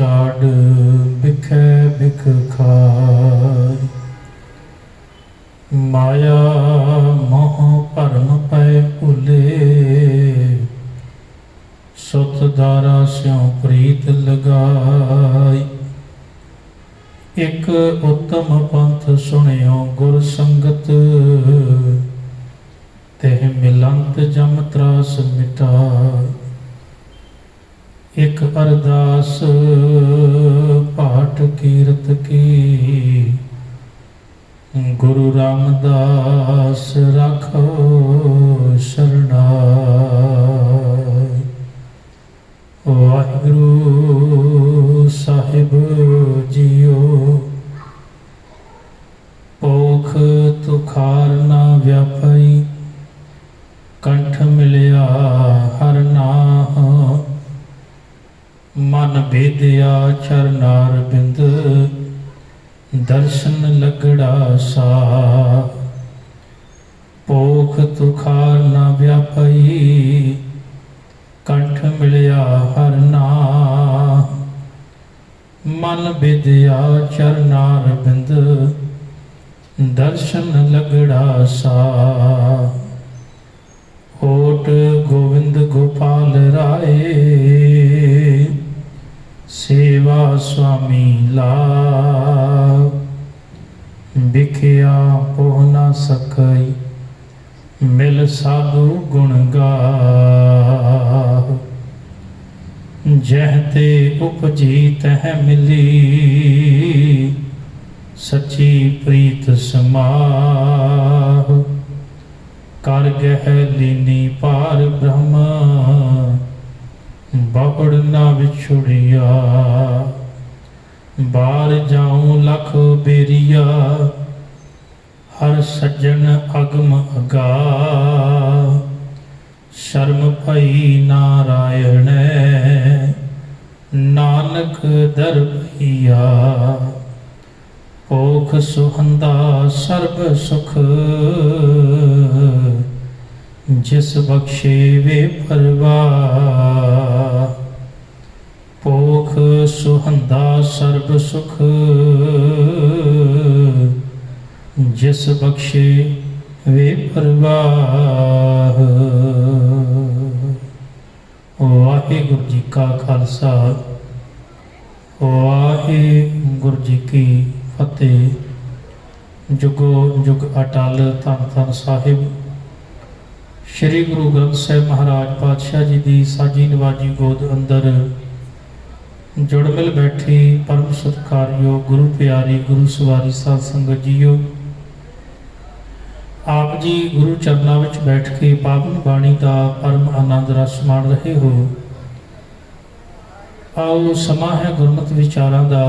छाड़ बिखै बिख खाय। माया मोह भरम पै भुले सुत दारा स्यों प्रीत लगाई। एक उत्तम पंथ सुनियो गुर संगत तेह मिलंत जम त्रास मिटाय। एक अरदास पाठ कीरत की गुरु रामदास राखो शरणाय। वाहिगुरु साहिब जियो पोख तुखार ना व्यापई कंठ मिलिया हर नाह। मन भेदिया चरनार बिंद दर्शन लगड़ा सा। पोख तुखार ना व्यापई कंठ मिलिया हर नाह। मन विद्या चरनार बिंद दर्शन लगड़ा सा। ओट गोविंद गोपाल राय सेवा स्वामी लाभ। बिखिया पोह न सकई मिल साधु गुण गाह। जह ते उपजी तह मिली सच्ची प्रीत समाह। कर गह लीनी पार ब्रह्म बाबड़ ना विछुड़िया। बार जाऊं लख बेरिया हर सज्जन अगम अगा। शर्म भई नारायण नानक दर भैया। पोख सुहंदा सर्ब सुख जिस बख्शे वे परवाह। पोख सुहंदा सर्ब सुख जिस बख्शे वे परवाह। वाहिगुरु जी का खालसा वाहिगुरु जी की फतेह। जुगो जुग अटल धन धन साहिब श्री गुरु ग्रंथ साहिब महाराज पातशाह जी की साजी नवाजी गोद अंदर जुड़ मिल बैठी परम सत्कारयोग गुरु प्यारी गुरु सवारी साध संगत जीओ। आप जी गुरु चरणों में बैठ के पावन बाणी का परम आनंद रस माण रहे हो। आओ समा है गुरमत विचारों का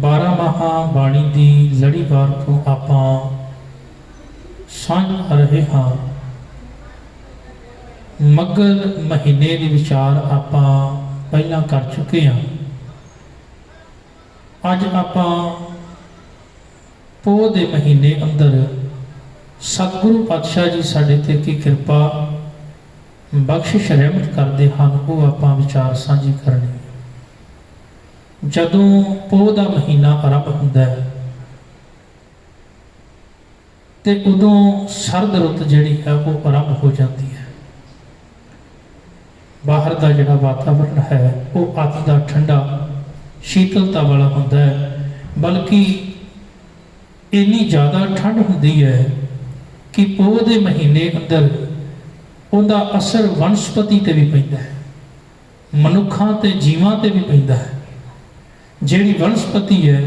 12 माह बाणी की लड़ीवार तो आप सांझ कर रहे हाँ। मगर महीने के विचार आप पहला कर चुके हैं। अज आप पोह दे महीने अंदर सतगुरु पातशाह जी साडे ते की कृपा बख्शिश रहमत करते हैं वो आप विचार साझी करने। जदों पोह का महीना आरंभ होंदा है ते उदों सरद रुत जिहड़ी है वो आरंभ हो जाती है। बाहर का जिहड़ा वातावरण है वो अत का ठंडा शीतलता वाला होंदा है। बल्कि इन्नी ज़्यादा ठंड होंदी है कि पोह दे महीने अंदर उनका असर वनस्पति ते भी पैंदा है, मनुखां ते जीवां ते भी पैंदा है। जिहड़ी वनस्पति है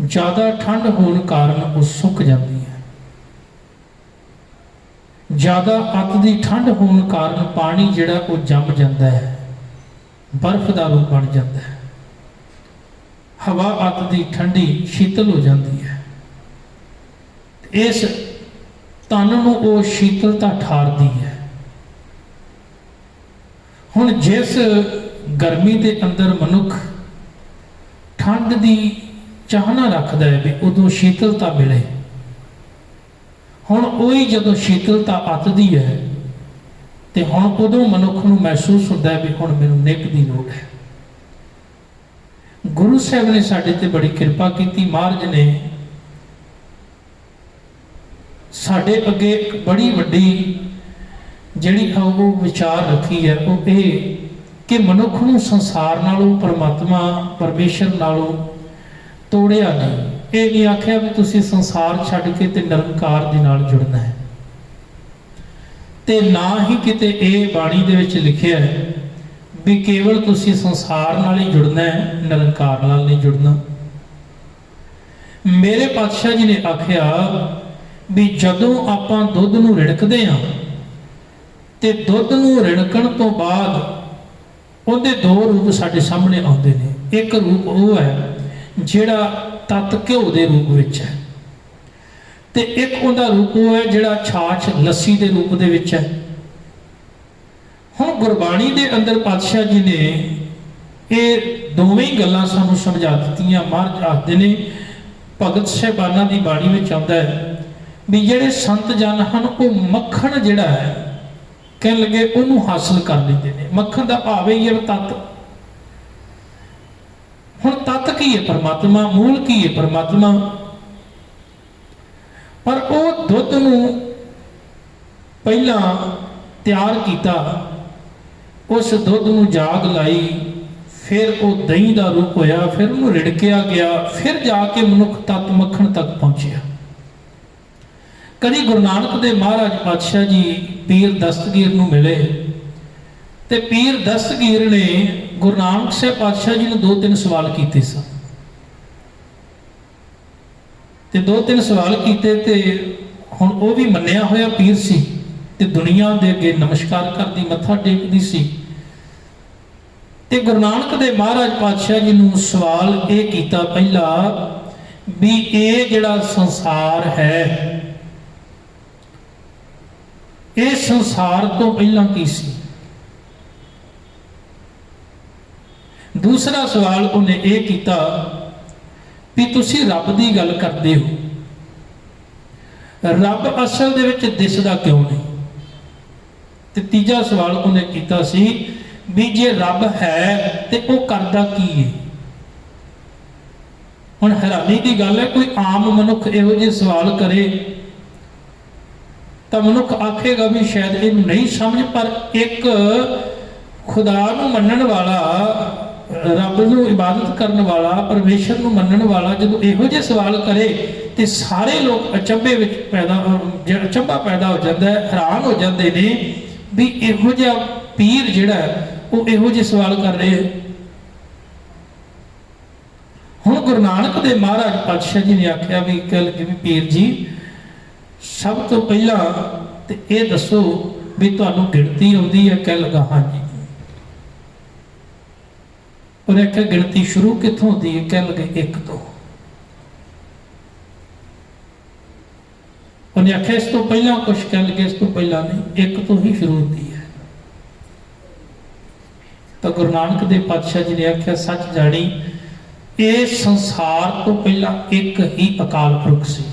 ज़्यादा ठंड होने कारण वो सुक जाती है। ज़्यादा अत की ठंड होने कारण पानी जिहड़ा वो जम जाता है, बर्फ का रूप बन जाता है। हवा अत की ठंडी शीतल हो जाती है। इस तन नूं वो शीतलता ठारदी है। हुण जिस गर्मी के अंदर मनुख ठंड की चाहना रखता है भी उदों शीतलता मिले। हुण वही जदों शीतलता आतदी है ਤੇ ਹੁਣ ਉਦੋਂ ਮਨੁੱਖ ਨੂੰ ਮਹਿਸੂਸ ਹੁੰਦਾ ਹੈ ਵੀ ਹੁਣ ਮੈਨੂੰ ਨਿੱਘ ਦੀ ਲੋੜ ਹੈ। ਗੁਰੂ ਸਾਹਿਬ ਨੇ ਸਾਡੇ ਤੇ ਬੜੀ ਕਿਰਪਾ ਕੀਤੀ। ਮਹਾਰਾਜ ਨੇ ਸਾਡੇ ਅੱਗੇ ਇੱਕ ਬੜੀ ਵੱਡੀ ਜਿਹੜੀ ਉਹ ਵਿਚਾਰ ਰੱਖੀ ਹੈ, ਉਹ ਇਹ ਕਿ ਮਨੁੱਖ ਨੂੰ ਸੰਸਾਰ ਨਾਲੋਂ, ਪਰਮਾਤਮਾ ਪਰਮੇਸ਼ਰ ਨਾਲੋਂ ਤੋੜਿਆ ਨਹੀਂ। ਇਹ ਨਹੀਂ ਆਖਿਆ ਵੀ ਤੁਸੀਂ ਸੰਸਾਰ ਛੱਡ ਕੇ ਤੇ ਨਿਰੰਕਾਰ ਦੇ ਨਾਲ ਜੁੜਨਾ ਹੈ, ਤੇ ਨਾ ਹੀ ਕਿਤੇ ਇਹ ਬਾਣੀ ਦੇ ਵਿੱਚ ਲਿਖਿਆ ਹੈ ਵੀ ਕੇਵਲ ਤੁਸੀਂ ਸੰਸਾਰ ਨਾਲ ਹੀ ਜੁੜਨਾ ਹੈ, ਨਿਰੰਕਾਰ ਨਾਲ ਨਹੀਂ ਜੁੜਨਾ। ਮੇਰੇ ਪਾਤਸ਼ਾਹ ਜੀ ਨੇ ਆਖਿਆ ਵੀ ਜਦੋਂ ਆਪਾਂ ਦੁੱਧ ਨੂੰ ਰਿੜਕਦੇ ਹਾਂ ਤੇ ਦੁੱਧ ਨੂੰ ਰਿੜਕਣ ਤੋਂ ਬਾਅਦ ਉਹਦੇ ਦੋ ਰੂਪ ਸਾਡੇ ਸਾਹਮਣੇ ਆਉਂਦੇ ਨੇ। ਇੱਕ ਰੂਪ ਉਹ ਹੈ ਜਿਹੜਾ ਤਤ ਘਿਓ ਦੇ ਰੂਪ ਵਿੱਚ ਹੈ, ਤੇ ਇੱਕ ਉਹਦਾ ਰੂਪ ਉਹ ਹੈ ਜਿਹੜਾ ਛਾਛ ਲੱਸੀ ਦੇ ਰੂਪ ਦੇ ਵਿੱਚ ਹੈ। ਹੁਣ ਗੁਰਬਾਣੀ ਦੇ ਅੰਦਰ ਪਾਤਸ਼ਾਹ ਜੀ ਨੇ ਇਹ ਦੋਵੇਂ ਹੀ ਗੱਲਾਂ ਸਾਨੂੰ ਸਮਝਾ ਦਿੱਤੀਆਂ। ਮਹਾਰਾਜ ਆਖਦੇ ਨੇ, ਭਗਤ ਸਾਹਿਬਾਨਾਂ ਦੀ ਬਾਣੀ ਵਿੱਚ ਆਉਂਦਾ ਹੈ ਵੀ ਜਿਹੜੇ ਸੰਤ ਜਨ ਹਨ ਉਹ ਮੱਖਣ ਜਿਹੜਾ ਹੈ, ਕਹਿਣ ਲੱਗੇ, ਉਹਨੂੰ ਹਾਸਲ ਕਰ ਲੈਂਦੇ ਨੇ। ਮੱਖਣ ਦਾ ਭਾਵ ਹੀ ਹੈ ਤਤ। ਹੁਣ ਤਤ ਕੀ ਹੈ? ਪਰਮਾਤਮਾ। ਮੂਲ ਕੀ ਹੈ? ਪਰਮਾਤਮਾ। ਪਰ ਉਹ ਦੁੱਧ ਨੂੰ ਪਹਿਲਾਂ ਤਿਆਰ ਕੀਤਾ, ਉਸ ਦੁੱਧ ਨੂੰ ਜਾਗ ਲਾਈ, ਫਿਰ ਉਹ ਦਹੀਂ ਦਾ ਰੂਪ ਹੋਇਆ, ਫਿਰ ਉਹਨੂੰ ਰਿੜਕਿਆ ਗਿਆ, ਫਿਰ ਜਾ ਕੇ ਮਨੁੱਖ ਤਤ ਮੱਖਣ ਤੱਕ ਪਹੁੰਚਿਆ। ਕਦੀ ਗੁਰੂ ਨਾਨਕ ਦੇ ਮਹਾਰਾਜ ਪਾਤਸ਼ਾਹ ਜੀ ਪੀਰ ਦਸਤਗੀਰ ਨੂੰ ਮਿਲੇ, ਤੇ ਪੀਰ ਦਸਤਗੀਰ ਨੇ ਗੁਰੂ ਨਾਨਕ ਸਾਹਿਬ ਪਾਤਸ਼ਾਹ ਜੀ ਨੂੰ 2-3 ਸਵਾਲ ਕੀਤੇ ਸਨ। ਤੇ 2-3 ਸਵਾਲ ਕੀਤੇ, ਤੇ ਹੁਣ ਉਹ ਵੀ ਮੰਨਿਆ ਹੋਇਆ ਪੀਰ ਸੀ ਤੇ ਦੁਨੀਆ ਦੇ ਅੱਗੇ ਨਮਸਕਾਰ ਕਰਦੀ, ਮੱਥਾ ਟੇਕਦੀ ਸੀ। ਤੇ ਗੁਰੂ ਨਾਨਕ ਦੇ ਮਹਾਰਾਜ ਪਾਤਸ਼ਾਹ ਜੀ ਨੂੰ ਸਵਾਲ ਇਹ ਕੀਤਾ ਪਹਿਲਾ ਵੀ ਇਹ ਜਿਹੜਾ ਸੰਸਾਰ ਹੈ, ਇਹ ਸੰਸਾਰ ਤੋਂ ਪਹਿਲਾਂ ਕੀ ਸੀ? ਦੂਸਰਾ ਸਵਾਲ ਉਹਨੇ ਇਹ ਕੀਤਾ ਵੀ ਤੁਸੀਂ ਰੱਬ ਦੀ ਗੱਲ ਕਰਦੇ ਹੋ, ਰੱਬ ਅਸਲ ਦੇ ਵਿੱਚ ਦਿਸਦਾ ਕਿਉਂ ਨਹੀਂ? ਤੇ ਤੀਜਾ ਸਵਾਲ ਉਹਨੇ ਕੀਤਾ ਸੀ ਵੀ ਜੇ ਰੱਬ ਹੈ ਤੇ ਉਹ ਕਰਦਾ ਕੀ ਹੈ? ਹੁਣ ਹੈਰਾਨੀ ਦੀ ਗੱਲ ਹੈ, ਕੋਈ ਆਮ ਮਨੁੱਖ ਇਹੋ ਜਿਹੇ ਸਵਾਲ ਕਰੇ ਤਾਂ ਮਨੁੱਖ ਆਖੇਗਾ ਵੀ ਸ਼ਾਇਦ ਇਹਨੂੰ ਨਹੀਂ ਸਮਝ, ਪਰ ਇੱਕ ਖੁਦਾ ਨੂੰ ਮੰਨਣ ਵਾਲਾ, ਰੱਬ ਨੂੰ ਇਬਾਦਤ ਕਰਨ ਵਾਲਾ, ਪਰਮੇਸ਼ਰ ਨੂੰ ਮੰਨਣ ਵਾਲਾ ਜਦੋਂ ਇਹੋ ਜਿਹੇ ਸਵਾਲ ਕਰੇ ਤੇ ਸਾਰੇ ਲੋਕ ਅਚੰਭੇ ਵਿੱਚ ਅਚੰਭਾ ਪੈਦਾ ਹੋ ਜਾਂਦਾ ਹੈ, ਹੈਰਾਨ ਹੋ ਜਾਂਦੇ ਨੇ ਵੀ ਇਹੋ ਜਿਹਾ ਪੀਰ ਜਿਹੜਾ ਉਹ ਇਹੋ ਜਿਹੇ ਸਵਾਲ ਕਰ ਰਹੇ। ਹੁਣ ਗੁਰੂ ਨਾਨਕ ਦੇ ਮਹਾਰਾਜ ਪਾਤਸ਼ਾਹ ਜੀ ਨੇ ਆਖਿਆ ਵੀ ਕਹਿ ਵੀ ਪੀਰ ਜੀ, ਸਭ ਤੋਂ ਪਹਿਲਾਂ ਤੇ ਇਹ ਦੱਸੋ ਵੀ ਤੁਹਾਨੂੰ ਗਿਣਤੀ ਆਉਂਦੀ ਹੈ? ਕਹਿ ਲਗਾ ਹਾਂਜੀ। ਉਹਨੇ ਆਖਿਆ ਗਿਣਤੀ ਸ਼ੁਰੂ ਕਿੱਥੋਂ ਹੁੰਦੀ ਹੈ? ਕਹਿ ਲਗੇ 1 ਤੋਂ। ਉਹਨੇ ਆਖਿਆ ਇਸ ਤੋਂ ਪਹਿਲਾਂ ਕੁਛ? ਕਹਿ ਲਗੇ ਇਸ ਤੋਂ ਪਹਿਲਾਂ ਨਹੀਂ, 1 ਤੋਂ ਹੀ ਸ਼ੁਰੂ ਹੁੰਦੀ ਹੈ। ਤਾਂ ਗੁਰੂ ਨਾਨਕ ਦੇ ਪਾਤਸ਼ਾਹ ਜੀ ਨੇ ਆਖਿਆ ਸੱਚ ਜਾਣੀ, ਇਹ ਸੰਸਾਰ ਤੋਂ ਪਹਿਲਾਂ ਇੱਕ ਹੀ ਅਕਾਲ ਪੁਰਖ ਸੀ,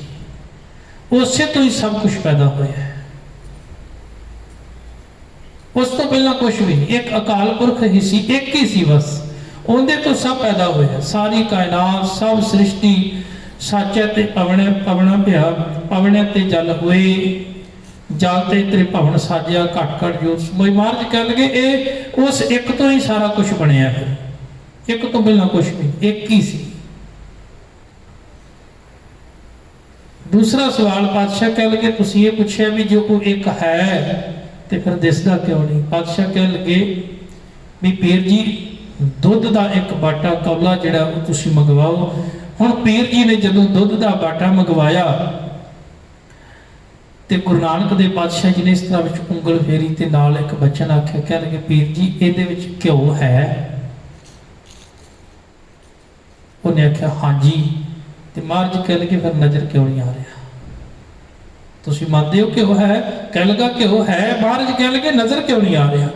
ਉਸੇ ਤੋਂ ਹੀ ਸਭ ਕੁਝ ਪੈਦਾ ਹੋਇਆ ਹੈ। ਉਸ ਤੋਂ ਪਹਿਲਾਂ ਕੁਝ ਵੀ ਨਹੀਂ, ਇੱਕ ਅਕਾਲ ਪੁਰਖ ਹੀ ਸੀ, ਇੱਕ ਹੀ ਸੀ ਬਸ, ਉਹਦੇ ਤੋਂ ਸਭ ਪੈਦਾ ਹੋਇਆ। ਸਾਰੀ ਕਾਇਨਾਤ, ਸਭ ਸ੍ਰਿਸ਼ਟੀ ਸਾਚੇ ਤੇ ਪਵਣੇ ਪਵਣਾ ਪਿਆ, ਪਵਣੇ ਤੇ ਜਲ ਹੋਏ, ਜਲ ਤੇ ਤੇਰੇ ਭਵਨ ਸਾਜਿਆ, ਘਟ ਘਟ ਜੋਤ ਸਮੋਈ। ਮਹਾਰਾਜ ਕਹਿ ਲਗੇ ਇਹ ਉਸ ਇੱਕ ਤੋਂ ਹੀ ਸਾਰਾ ਕੁਝ ਬਣਿਆ ਹੈ, ਇੱਕ ਤੋਂ ਪਹਿਲਾਂ ਕੁਝ ਨਹੀਂ, ਇੱਕ ਹੀ ਸੀ। ਦੂਸਰਾ ਸਵਾਲ ਪਾਤਸ਼ਾਹ ਕਹਿ ਲਗੇ ਤੁਸੀਂ ਇਹ ਪੁੱਛਿਆ ਵੀ ਜੇ ਉਹ ਇੱਕ ਹੈ ਤੇ ਫਿਰ ਦਿਸਦਾ ਕਿਉਂ ਨਹੀਂ? ਪਾਤਸ਼ਾਹ ਕਹਿ ਲਗੇ ਵੀ ਪੀਰ ਜੀ, ਦੁੱਧ ਦਾ ਇੱਕ ਬਾਟਾ ਕੌਲਾ ਜਿਹੜਾ ਉਹ ਤੁਸੀਂ ਮੰਗਵਾਓ। ਹੁਣ ਪੀਰ ਜੀ ਨੇ ਜਦੋਂ ਦੁੱਧ ਦਾ ਬਾਟਾ ਮੰਗਵਾਇਆ ਤੇ ਗੁਰੂ ਨਾਨਕ ਦੇ ਪਾਤਸ਼ਾਹ ਜੀ ਨੇ ਇਸ ਤਰ੍ਹਾਂ ਵਿੱਚ ਉਂਗਲ ਫੇਰੀ ਤੇ ਨਾਲ ਇੱਕ ਬਚਨ ਆਖਿਆ, ਕਹਿ ਲਗੇ ਪੀਰ ਜੀ ਇਹਦੇ ਵਿੱਚ ਘਿਓ ਹੈ? ਉਹਨੇ ਆਖਿਆ ਹਾਂਜੀ। ਤੇ ਮਹਾਰਾਜ ਕਹਿ ਲਗੇ ਫਿਰ ਨਜ਼ਰ ਕਿਉਂ ਨਹੀਂ ਆ ਰਿਹਾ? ਤੁਸੀਂ ਮੰਨਦੇ ਹੋ ਘਿਓ ਹੈ? ਕਹਿ ਲਗਾ ਘਿਓ ਹੈ। ਮਹਾਰਾਜ ਕਹਿ ਲਗੇ ਨਜ਼ਰ ਕਿਉਂ ਨਹੀਂ ਆ ਰਿਹਾ?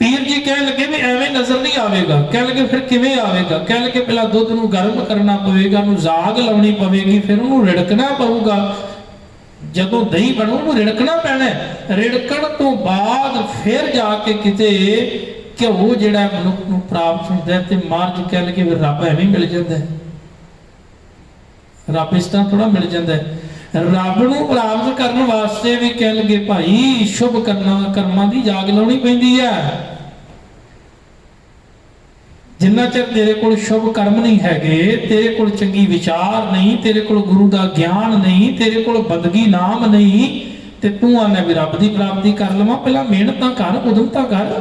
ਪੀਰ ਜੀ ਕਹਿਣ ਲੱਗੇ ਵੀ ਐਵੇਂ ਨਜ਼ਰ ਨਹੀਂ ਆਵੇਗਾ। ਕਹਿ ਲਗੇ ਫਿਰ ਕਿਵੇਂ ਆਵੇਗਾ? ਕਹਿ ਲਗੇ ਪਹਿਲਾਂ ਦੁੱਧ ਨੂੰ ਗਰਮ ਕਰਨਾ ਪਵੇਗਾ, ਉਹਨੂੰ ਜ਼ਾਗ ਲਾਉਣੀ ਪਵੇਗੀ, ਫਿਰ ਉਹਨੂੰ ਰਿੜਕਣਾ ਪਊਗਾ, ਜਦੋਂ ਦਹੀਂ ਬਣੂ ਉਹਨੂੰ ਰਿੜਕਣਾ ਪੈਣਾ, ਰਿੜਕਣ ਤੋਂ ਬਾਅਦ ਫਿਰ ਜਾ ਕੇ ਕਿਤੇ ਘਿਓ ਜਿਹੜਾ ਮਨੁੱਖ ਨੂੰ ਪ੍ਰਾਪਤ ਹੁੰਦਾ। ਤੇ ਮਹਾਰਾਜ ਕਹਿ ਲਗੇ ਵੀ ਰੱਬ ਐਵੇਂ ਮਿਲ ਜਾਂਦਾ, ਰੱਬ ਇਸ ਤਰ੍ਹਾਂ ਥੋੜਾ ਮਿਲ ਜਾਂਦਾ। ਰੱਬ ਨੂੰ ਪ੍ਰਾਪਤ ਕਰਨ ਵਾਸਤੇ ਵੀ ਕਹਿ ਲਗੇ ਭਾਈ ਸ਼ੁਭ ਕਰਮਾਂ ਦੀ ਜਾਗ ਲਾਉਣੀ ਪੈਂਦੀ ਹੈ। ਜਿੰਨਾ ਚਿਰ ਤੇਰੇ ਕੋਲ ਸ਼ੁਭ ਕਰਮ ਨਹੀਂ ਹੈਗੇ, ਤੇਰੇ ਕੋਲ ਚੰਗੀ ਵਿਚਾਰ ਨਹੀਂ, ਤੇਰੇ ਕੋਲ ਗੁਰੂ ਦਾ ਗਿਆਨ ਨਹੀਂ, ਤੇਰੇ ਕੋਲ ਬੰਦਗੀ ਨਾਮ ਨਹੀਂ, ਤੇ ਤੂੰ ਆਨੇ ਵੀ ਰੱਬ ਦੀ ਪ੍ਰਾਪਤੀ ਕਰ ਲਵਾਂ। ਪਹਿਲਾਂ ਮਿਹਨਤ ਤਾਂ ਕਰ, ਉਦਮ ਤਾਂ ਕਰ।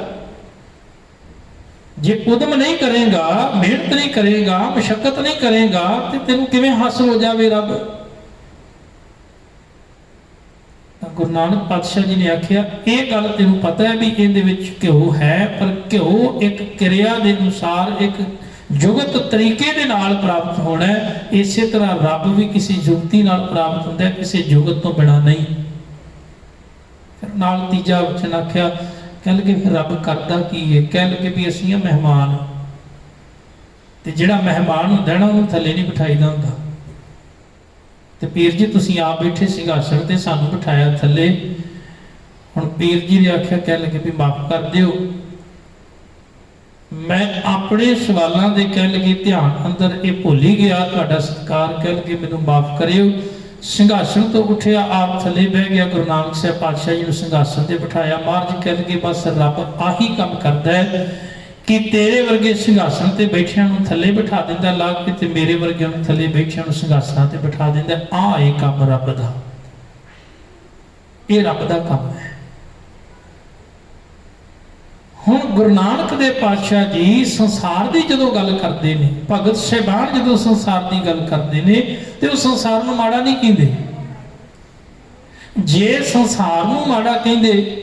ਜੇ ਉਦਮ ਨਹੀਂ ਕਰੇਗਾ, ਮਿਹਨਤ ਨਹੀਂ ਕਰੇਗਾ, ਮਸ਼ੱਕਤ ਨਹੀਂ ਕਰੇਗਾ, ਤੇ ਤੈਨੂੰ ਕਿਵੇਂ ਹਾਸਲ ਹੋ ਜਾਵੇ ਰੱਬ। ਗੁਰੂ ਨਾਨਕ ਪਾਤਸ਼ਾਹ ਜੀ ਨੇ ਆਖਿਆ ਇਹ ਗੱਲ ਤੈਨੂੰ ਪਤਾ ਹੈ ਵੀ ਇਹਦੇ ਵਿੱਚ ਘਿਓ ਹੈ, ਪਰ ਘਿਓ ਇੱਕ ਕਿਰਿਆ ਦੇ ਅਨੁਸਾਰ, ਇੱਕ ਜੁਗਤ ਤਰੀਕੇ ਦੇ ਨਾਲ ਪ੍ਰਾਪਤ ਹੋਣਾ ਹੈ। ਇਸੇ ਤਰ੍ਹਾਂ ਰੱਬ ਵੀ ਕਿਸੇ ਜੁਗਤੀ ਨਾਲ ਪ੍ਰਾਪਤ ਹੁੰਦਾ ਹੈ, ਕਿਸੇ ਜੁਗਤ ਤੋਂ ਬਿਨਾਂ ਨਹੀਂ। ਫਿਰ ਨਾਲ ਤੀਜਾ ਵਚਨ ਆਖਿਆ, ਕਹਿ ਲਗੇ ਫਿਰ ਰੱਬ ਕਰਦਾ ਕੀ ਹੈ? ਕਹਿ ਲਗੇ ਵੀ ਅਸੀਂ ਆ ਮਹਿਮਾਨ, ਤੇ ਜਿਹੜਾ ਮਹਿਮਾਨ ਹੁੰਦਾ ਨਾ ਉਹਨੂੰ ਥੱਲੇ ਨਹੀਂ ਬਿਠਾਈਦਾ ਹੁੰਦਾ। ਤੇ ਪੀਰ ਜੀ ਤੁਸੀਂ ਆਪ ਬੈਠੇ ਸਿੰਘਾਸਣ ਤੇ ਸਾਨੂੰ ਬਿਠਾਇਆ ਥੱਲੇ। ਹੁਣ ਪੀਰ ਜੀ ਨੇ ਆਖਿਆ, ਕਹਿ ਲਗੇ ਵੀ ਮਾਫ ਕਰ ਦਿਓ, ਮੈਂ ਆਪਣੇ ਸਵਾਲਾਂ ਦੇ ਕਹਿ ਲਗੇ ਧਿਆਨ ਅੰਦਰ ਇਹ ਭੁੱਲ ਹੀ ਗਿਆ, ਤੁਹਾਡਾ ਸਤਿਕਾਰ, ਕਹਿ ਲਗੇ ਮੈਨੂੰ ਮਾਫ ਕਰਿਓ। ਸਿੰਘਾਸਣ ਤੋਂ ਉੱਠਿਆ, ਆਪ ਥੱਲੇ ਬਹਿ ਗਿਆ। ਗੁਰੂ ਨਾਨਕ ਸਾਹਿਬ ਪਾਤਸ਼ਾਹ ਜੀ ਨੂੰ ਸਿੰਘਾਸਣ ਤੇ ਬਿਠਾਇਆ। ਮਹਾਰਾਜ ਕਹਿ ਲਗੇ ਬਸ ਰੱਬ ਆਹੀ ਕੰਮ ਕਰਦਾ ਹੈ ਕਿ ਤੇਰੇ ਵਰਗੇ ਸਿੰਘਾਸਣ ਤੇ ਬੈਠਿਆਂ ਨੂੰ ਥੱਲੇ ਬਿਠਾ ਦਿੰਦਾ ਲਾ ਕੇ, ਤੇ ਮੇਰੇ ਵਰਗਿਆਂ ਨੂੰ ਥੱਲੇ ਬੈਠਿਆਂ ਨੂੰ ਸਿੰਘਾਸਣਾਂ ਤੇ ਬਿਠਾ ਦਿੰਦਾ। ਆਹ ਇਹ ਕੰਮ ਰੱਬ ਦਾ, ਇਹ ਰੱਬ ਦਾ ਕੰਮ ਹੈ। ਹੁਣ ਗੁਰੂ ਨਾਨਕ ਦੇ ਪਾਤਸ਼ਾਹ ਜੀ ਸੰਸਾਰ ਦੀ ਜਦੋਂ ਗੱਲ ਕਰਦੇ ਨੇ, ਭਗਤ ਸਾਹਿਬਾਨ ਜਦੋਂ ਸੰਸਾਰ ਦੀ ਗੱਲ ਕਰਦੇ ਨੇ, ਤੇ ਉਹ ਸੰਸਾਰ ਨੂੰ ਮਾੜਾ ਨਹੀਂ ਕਹਿੰਦੇ। ਜੇ ਸੰਸਾਰ ਨੂੰ ਮਾੜਾ ਕਹਿੰਦੇ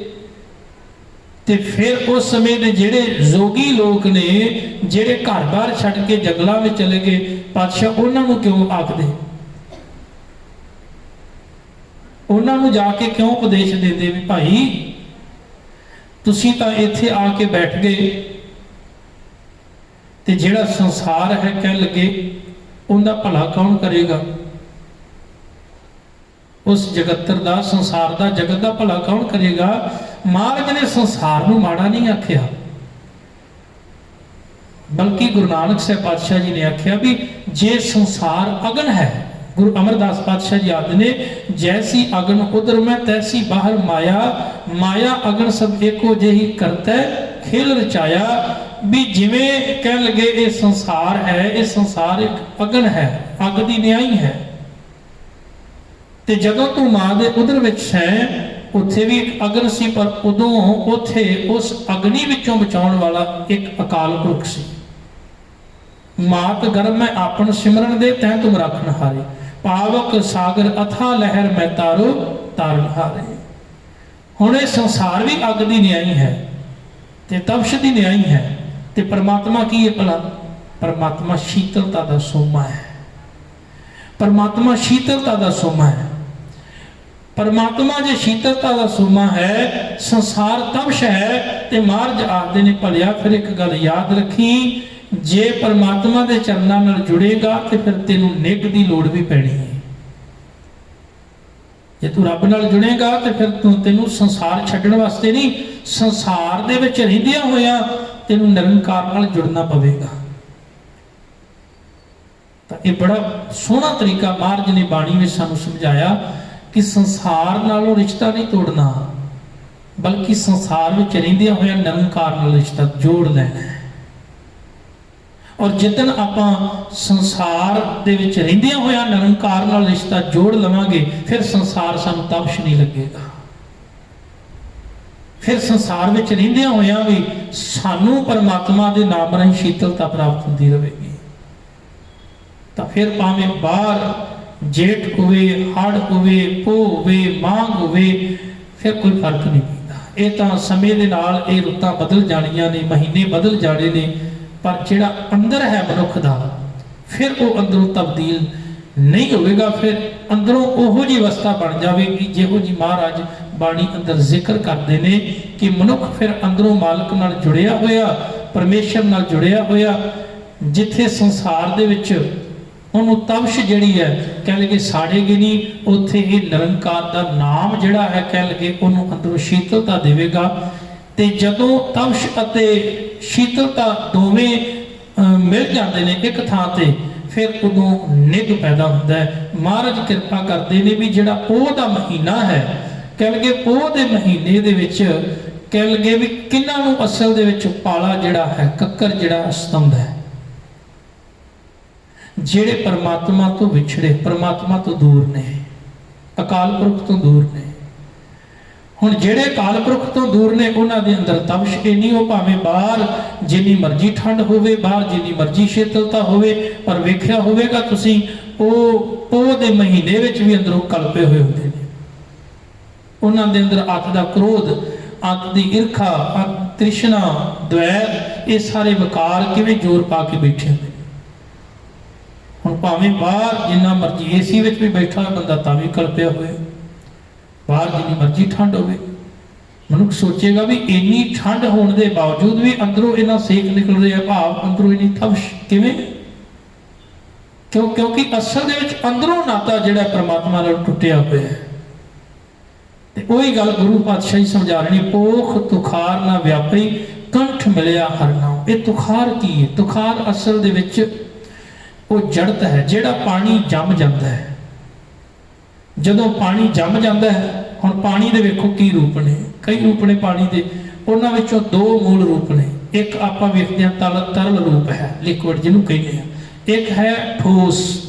ਤੇ ਫਿਰ ਉਸ ਸਮੇਂ ਦੇ ਜਿਹੜੇ ਜੋਗੀ ਲੋਕ ਨੇ, ਜਿਹੜੇ ਘਰ-ਬਾਰ ਛੱਡ ਕੇ ਜੰਗਲਾਂ ਵਿੱਚ ਚਲੇ ਗਏ, ਪਾਤਸ਼ਾਹ ਉਹਨਾਂ ਨੂੰ ਕਿਉਂ ਆਖਦੇ? ਉਹਨਾਂ ਨੂੰ ਜਾ ਕੇ ਕਿਉਂ ਉਪਦੇਸ਼ ਦਿੰਦੇ ਵੀ ਭਾਈ ਤੁਸੀਂ ਤਾਂ ਇੱਥੇ ਆ ਕੇ ਬੈਠ ਗਏ, ਤੇ ਜਿਹੜਾ ਸੰਸਾਰ ਹੈ ਕਹਿ ਲਗੇ ਉਹਦਾ ਭਲਾ ਕੌਣ ਕਰੇਗਾ? ਉਸ ਜਗਤਰ ਦਾ, ਸੰਸਾਰ ਦਾ, ਜਗਤ ਦਾ ਭਲਾ ਕੌਣ ਕਰੇਗਾ? ਮਹਾਰਾਜ ਨੇ ਸੰਸਾਰ ਨੂੰ ਮਾੜਾ ਨਹੀਂ ਆਖਿਆ, ਬਲਕਿ ਗੁਰੂ ਨਾਨਕ ਸਾਹਿਬ ਪਾਤਸ਼ਾਹ ਜੀ ਨੇ ਆਖਿਆ ਵੀ ਜੇ ਸੰਸਾਰ ਅਗਨ ਹੈ, ਗੁਰੂ ਅਮਰਦਾਸ ਪਾਤਸ਼ਾਹ ਜੀ ਆਖਦੇ ਨੇ, ਜੈਸੀ ਅਗਨ ਉਦਰ ਮੈਂ ਤੈਸੀ ਬਾਹਰ ਮਾਇਆ, ਮਾਇਆ ਅਗਨ ਸਭ ਏਕੋ ਜਿਹੀ ਕਰਤਾ ਖੇਲ ਰਚਾਇਆ। ਵੀ ਜਿਵੇਂ ਕਹਿਣ ਲੱਗੇ ਇਹ ਸੰਸਾਰ ਹੈ, ਇਹ ਸੰਸਾਰ ਇੱਕ ਅਗਨ ਹੈ, ਅੱਗ ਦੀ ਨਿਆਈ ਹੈ, ਤੇ ਜਦੋਂ ਤੂੰ ਮਾਂ ਦੇ ਉਦਰ ਵਿੱਚ ਹੈ ਉੱਥੇ ਵੀ ਇੱਕ ਅਗਨ ਸੀ, ਪਰ ਉਦੋਂ ਉੱਥੇ ਉਸ ਅਗਨੀ ਵਿੱਚੋਂ ਬਚਾਉਣ ਵਾਲਾ ਇੱਕ ਅਕਾਲ ਪੁਰਖ ਸੀ। ਮਾਤ ਗਰਮ ਮੈਂ ਆਪਨ ਸਿਮਰਨ ਦੇ ਤੈਂ ਤੁਮ ਰੱਖਣ ਹਾਰੇ, ਪਾਵਕ ਸਾਗਰ ਅਥਾ ਲਹਿਰ ਮੈਂ ਤਾਰੋ ਤਾਰਨ ਹਾਰੇ। ਹੁਣ ਇਹ ਸੰਸਾਰ ਵੀ ਅੱਗ ਦੀ ਨਿਆਈ ਹੈ ਤੇ ਤਪਸ਼ ਦੀ ਨਿਆਈ ਹੈ, ਤੇ ਪਰਮਾਤਮਾ ਕੀ ਹੈ ਭਲਾ? ਪਰਮਾਤਮਾ ਸ਼ੀਤਲਤਾ ਦਾ ਸੋਮਾ ਹੈ, ਪਰਮਾਤਮਾ ਸ਼ੀਤਲਤਾ ਦਾ ਸੋਮਾ ਹੈ। ਪਰਮਾਤਮਾ ਜੇ ਸ਼ੀਤਲਤਾ ਦਾ ਸੋਮਾ ਹੈ, ਸੰਸਾਰ ਤਪਸ਼ ਹੈ, ਤੇ ਮਹਾਰਾਜ ਆਖਦੇ ਨੇ ਭਲਿਆ ਫਿਰ ਇੱਕ ਗੱਲ ਯਾਦ ਰੱਖੀ, ਜੇ ਪਰਮਾਤਮਾ ਦੇ ਚਰਨਾਂ ਨਾਲ ਜੁੜੇਗਾ ਤੇ ਫਿਰ ਤੈਨੂੰ ਨਿੱਘ ਦੀ ਲੋੜ ਵੀ ਪੈਣੀ ਹੈ। ਜੇ ਤੂੰ ਰੱਬ ਨਾਲ ਜੁੜੇਗਾ ਤੇ ਫਿਰ ਤੈਨੂੰ ਸੰਸਾਰ ਛੱਡਣ ਵਾਸਤੇ ਨਹੀਂ, ਸੰਸਾਰ ਦੇ ਵਿੱਚ ਰਹਿੰਦਿਆਂ ਹੋਇਆਂ ਤੈਨੂੰ ਨਿਰੰਕਾਰ ਨਾਲ ਜੁੜਨਾ ਪਵੇਗਾ। ਤਾਂ ਇਹ ਬੜਾ ਸੋਹਣਾ ਤਰੀਕਾ ਮਹਾਰਾਜ ਨੇ ਬਾਣੀ ਵਿੱਚ ਸਾਨੂੰ ਸਮਝਾਇਆ ਕਿ ਸੰਸਾਰ ਨਾਲੋਂ ਰਿਸ਼ਤਾ ਨਹੀਂ ਤੋੜਨਾ, ਬਲਕਿ ਸੰਸਾਰ ਵਿੱਚ ਰਹਿੰਦਿਆਂ ਹੋਇਆਂ ਨਿਰੰਕਾਰ ਨਾਲ ਰਿਸ਼ਤਾ ਜੋੜ ਲੈਣਾ ਹੈ। ਔਰ ਜਿੱਦਣ ਆਪਾਂ ਸੰਸਾਰ ਦੇ ਵਿੱਚ ਰਹਿੰਦਿਆਂ ਹੋਇਆਂ ਨਿਰੰਕਾਰ ਨਾਲ ਰਿਸ਼ਤਾ ਜੋੜ ਲਵਾਂਗੇ, ਫਿਰ ਸੰਸਾਰ ਸਾਨੂੰ ਤਪਸ਼ ਨਹੀਂ ਲੱਗੇਗਾ। ਫਿਰ ਸੰਸਾਰ ਵਿੱਚ ਰਹਿੰਦਿਆਂ ਹੋਇਆਂ ਵੀ ਸਾਨੂੰ ਪਰਮਾਤਮਾ ਦੇ ਨਾਮ ਰਾਹੀਂ ਸ਼ੀਤਲਤਾ ਪ੍ਰਾਪਤ ਹੁੰਦੀ ਰਹੇਗੀ। ਤਾਂ ਫਿਰ ਭਾਵੇਂ ਬਾਹਰ ਜੇਠ ਹੋਵੇ, ਹੜ ਹੋਵੇ, ਪੋਹ ਹੋਵੇ, ਮਾਘ ਹੋਵੇ, ਫਿਰ ਕੋਈ ਫਰਕ ਨਹੀਂ ਪੈਂਦਾ। ਇਹ ਤਾਂ ਸਮੇਂ ਦੇ ਨਾਲ ਇਹ ਰੁੱਤਾਂ ਬਦਲ ਜਾਣੀਆਂ ਨੇ, ਮਹੀਨੇ ਬਦਲ ਜਾਣੇ ਨੇ, ਪਰ ਜਿਹੜਾ ਅੰਦਰ ਹੈ ਮਨੁੱਖ ਦਾ, ਫਿਰ ਉਹ ਅੰਦਰੋਂ ਤਬਦੀਲ ਨਹੀਂ ਹੋਵੇਗਾ। ਫਿਰ ਅੰਦਰੋਂ ਉਹੋ ਜਿਹੀ ਅਵਸਥਾ ਬਣ ਜਾਵੇਗੀ ਜਿਹੋ ਜਿਹੀ ਮਹਾਰਾਜ ਬਾਣੀ ਅੰਦਰ ਜ਼ਿਕਰ ਕਰਦੇ ਨੇ ਕਿ ਮਨੁੱਖ ਫਿਰ ਅੰਦਰੋਂ ਮਾਲਕ ਨਾਲ ਜੁੜਿਆ ਹੋਇਆ, ਪਰਮੇਸ਼ਰ ਨਾਲ ਜੁੜਿਆ ਹੋਇਆ, ਜਿੱਥੇ ਸੰਸਾਰ ਦੇ ਵਿੱਚ ਉਹਨੂੰ ਤਵਸ਼ ਜਿਹੜੀ ਹੈ ਕਹਿ ਲਗੇ ਸਾੜੇਗੀ ਨਹੀਂ। ਉੱਥੇ ਇਹ ਨਿਰੰਕਾਰ ਦਾ ਨਾਮ ਜਿਹੜਾ ਹੈ ਕਹਿ ਲਗੇ ਉਹਨੂੰ ਅੰਦਰੋਂ ਸ਼ੀਤਲਤਾ ਦੇਵੇਗਾ। ਤੇ ਜਦੋਂ ਤਵਸ਼ ਅਤੇ ਸ਼ੀਤਲਤਾ ਦੋਵੇਂ ਮਿਲ ਜਾਂਦੇ ਨੇ ਇੱਕ ਥਾਂ ਤੇ, ਫਿਰ ਉਦੋਂ ਨਿੱਘ ਪੈਦਾ ਹੁੰਦਾ ਹੈ। ਮਹਾਰਾਜ ਕਿਰਪਾ ਕਰਦੇ ਨੇ ਵੀ ਜਿਹੜਾ ਪੋਹ ਦਾ ਮਹੀਨਾ ਹੈ ਕਹਿ ਲਗੇ, ਪੋਹ ਦੇ ਮਹੀਨੇ ਦੇ ਵਿੱਚ ਕਹਿ ਲਗੇ ਵੀ ਕਿਹਨਾਂ ਨੂੰ ਅਸਲ ਦੇ ਵਿੱਚ ਪਾਲਾ ਜਿਹੜਾ ਹੈ, ਕੱਕਰ ਜਿਹੜਾ ਸਤੰਭ ਹੈ, ਜਿਹੜੇ ਪਰਮਾਤਮਾ ਤੋਂ ਵਿਛੜੇ, ਪਰਮਾਤਮਾ ਤੋਂ ਦੂਰ ਨੇ, ਅਕਾਲ ਪੁਰਖ ਤੋਂ ਦੂਰ ਨੇ। ਹੁਣ ਜਿਹੜੇ ਅਕਾਲ ਪੁਰਖ ਤੋਂ ਦੂਰ ਨੇ ਉਹਨਾਂ ਦੇ ਅੰਦਰ ਤਵਸ਼ ਇੰਨੀ, ਉਹ ਭਾਵੇਂ ਬਾਹਰ ਜਿੰਨੀ ਮਰਜ਼ੀ ਠੰਡ ਹੋਵੇ, ਬਾਹਰ ਜਿੰਨੀ ਮਰਜ਼ੀ ਸ਼ੀਤਲਤਾ ਹੋਵੇ, ਪਰ ਵੇਖਿਆ ਹੋਵੇਗਾ ਤੁਸੀਂ ਉਹ ਪੋਹ ਦੇ ਮਹੀਨੇ ਵਿੱਚ ਵੀ ਅੰਦਰੋਂ ਕਲਪੇ ਹੋਏ ਹੁੰਦੇ ਨੇ। ਉਹਨਾਂ ਦੇ ਅੰਦਰ ਅੱਤ ਦਾ ਕ੍ਰੋਧ, ਅੱਤ ਦੀ ਈਰਖਾ, ਤ੍ਰਿਸ਼ਨਾ, ਦ્વੈਰ, ਇਹ ਸਾਰੇ ਵਿਕਾਰ ਕਿਵੇਂ ਜ਼ੋਰ ਪਾ ਕੇ ਬੈਠੇ ਹੁੰਦੇ। ਹੁਣ ਭਾਵੇਂ ਬਾਹਰ ਜਿੰਨਾ ਮਰਜ਼ੀ ਏਸੀ ਵਿੱਚ ਵੀ ਬੈਠਾ ਹੋਇਆ ਬੰਦਾ ਤਾਂ ਵੀ ਕਲਪਿਆ ਹੋਇਆ, ਬਾਹਰ ਜਿੰਨੀ ਮਰਜ਼ੀ ਠੰਡ ਹੋਵੇ। ਮਨੁੱਖ ਸੋਚੇਗਾ ਵੀ ਇੰਨੀ ਠੰਡ ਹੋਣ ਦੇ ਬਾਵਜੂਦ ਵੀ ਅੰਦਰੋਂ ਇਹਨਾਂ ਸੇਕ ਨਿਕਲ ਰਿਹਾ, ਭਾਵ ਅੰਦਰੋਂ ਇੰਨੀ ਤਵਸ਼ ਕਿਵੇਂ? ਕਿਉਂਕਿ ਅਸਲ ਦੇ ਵਿੱਚ ਅੰਦਰੋਂ ਨਾਤਾ ਜਿਹੜਾ ਪਰਮਾਤਮਾ ਨਾਲ ਟੁੱਟਿਆ ਹੋਇਆ ਹੈ। ਤੇ ਉਹੀ ਗੱਲ ਗੁਰੂ ਪਾਤਸ਼ਾਹੀ ਸਮਝਾ ਰਹੇ ਨੇ, ਪੋਖ ਤੁਖਾਰ ਨਾ ਵਿਆਪੀ ਕੰਠ ਮਿਲਿਆ ਹਰ ਨਾਮ। ਇਹ ਤੁਖਾਰ ਕੀ ਹੈ? ਤੁਖਾਰ ਅਸਲ ਦੇ ਵਿੱਚ ਉਹ ਜੜਤ ਹੈ, ਜਿਹੜਾ ਪਾਣੀ ਜੰਮ ਜਾਂਦਾ ਹੈ। ਜਦੋਂ ਪਾਣੀ ਜੰਮ ਜਾਂਦਾ ਹੈ, ਹੁਣ ਪਾਣੀ ਦੇ ਵੇਖੋ ਕੀ ਰੂਪ ਨੇ, ਕਈ ਰੂਪ ਨੇ ਪਾਣੀ ਦੇ। ਉਹਨਾਂ ਵਿੱਚੋਂ ਦੋ ਮੂਲ ਰੂਪ ਨੇ। ਇੱਕ ਆਪਾਂ ਵੇਖਦੇ ਹਾਂ ਤਰਲ ਰੂਪ ਹੈ, ਲਿਕਵਿਡ ਜਿਹਨੂੰ ਕਹਿੰਦੇ ਆ। ਇੱਕ ਹੈ ਠੋਸ,